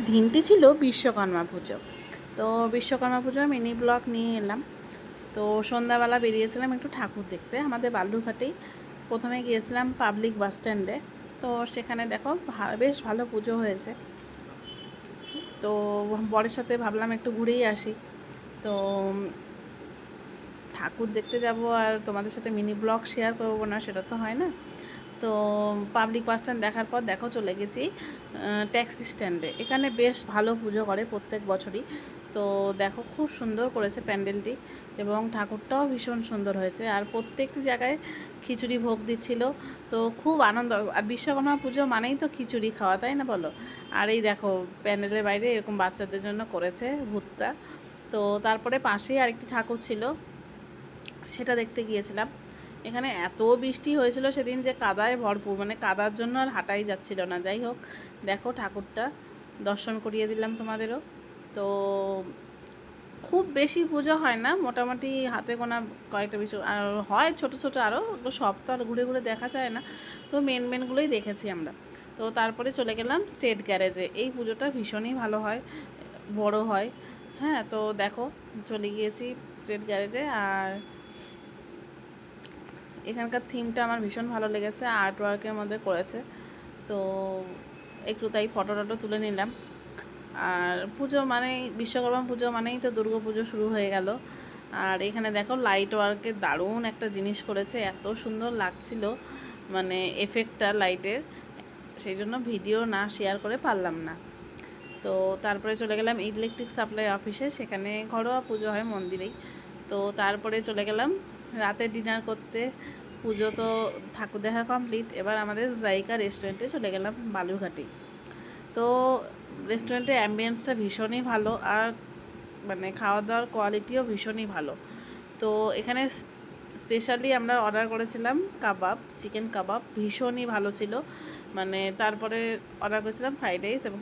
দিনটি ছিল বিশ্বকর্মা পুজো। তো বিশ্বকর্মা পুজো মিনি ব্লগ নিয়ে এলাম। তো সন্ধ্যাবেলা বেরিয়েছিলাম একটু ঠাকুর দেখতে আমাদের বালুরঘাটেই। প্রথমে গিয়েছিলাম পাবলিক বাস স্ট্যান্ডে। তো সেখানে দেখো বেশ ভালো পুজো হয়েছে। তো বরের সাথে ভাবলাম একটু ঘুরেই আসি। তো ঠাকুর দেখতে যাব আর তোমাদের সাথে মিনি ব্লগ শেয়ার করবো না, সেটা তো হয় না। তো পাবলিক বাস স্ট্যান্ড দেখার পর দেখো চলে গেছি ট্যাক্সি স্ট্যান্ডে। এখানে বেশ ভালো পুজো করে প্রত্যেক বছরই। তো দেখো খুব সুন্দর করেছে প্যান্ডেলটি এবং ঠাকুরটাও ভীষণ সুন্দর হয়েছে। আর প্রত্যেকটি জায়গায় খিচুড়ি ভোগ দিচ্ছিল। তো খুব আনন্দ। আর বিশ্বকর্মা পুজো মানেই তো খিচুড়ি খাওয়া, তাই না বলো? আর এই দেখো প্যান্ডেলের বাইরে এরকম বাচ্চাদের জন্য করেছে ভুট্টা। তো তারপরে পাশেই আরেকটি ঠাকুর ছিল, সেটা দেখতে গিয়েছিলাম। এখানে এত বৃষ্টি হয়েছিল সেদিন যে কাদায় ভরপুর, মানে কাদার জন্য আর হাঁটাই যাচ্ছিল না। যাই হোক, দেখো ঠাকুরটা দর্শন করিয়ে দিলাম তোমাদেরও। তো খুব বেশি পুজো হয় না, মোটামুটি হাতে গোনা কয়েকটা বিষয় আর হয়, ছোট ছোট আরও, সব তো আর ঘুরে ঘুরে দেখা যায় না। তো মেনগুলোই দেখেছি আমরা। তো তারপরে চলে গেলাম স্টেট গ্যারেজে। এই পুজোটা ভীষণই ভালো হয়, বড় হয়। হ্যাঁ, তো দেখো চলে গিয়েছি স্টেট গ্যারেজে। আর এখানকার থিমটা আমার ভীষণ ভালো লেগেছে, আর্ট ওয়ার্কের মধ্যে করেছে। তো একটু তাই ফটো টটো তুলে নিলাম। আর পুজো মানেই বিশ্বকর্মা পুজো মানেই তো দুর্গা পুজো শুরু হয়ে গেল। আর এখানে দেখো লাইট ওয়ার্কের দারুণ একটা জিনিস করেছে, এত সুন্দর লাগছিল মানে এফেক্টটা লাইটের। সেই জন্য ভিডিও না শেয়ার করে পারলাম না। তো তারপরে চলে গেলাম ইলেকট্রিক সাপ্লাই অফিসে, সেখানে ঘরোয়া পুজো হয় মন্দিরেই। তো তারপরে চলে গেলাম রাতে ডিনার করতে। পুজো তো ঠাকুর দেখা কমপ্লিট, এবার আমাদের জায়গা রেস্টুরেন্টে চলে গেলাম বালুরঘাটেই। তো রেস্টুরেন্টের অ্যাম্বিয়েন্সটা ভীষণই ভালো, আর মানে খাওয়া দাওয়ার কোয়ালিটিও ভীষণই ভালো। তো এখানে স্পেশালি আমরা অর্ডার করেছিলাম কাবাব, চিকেন কাবাব, ভীষণই ভালো ছিল। মানে তারপরে অর্ডার করেছিলাম ফ্রাইড রাইস এবং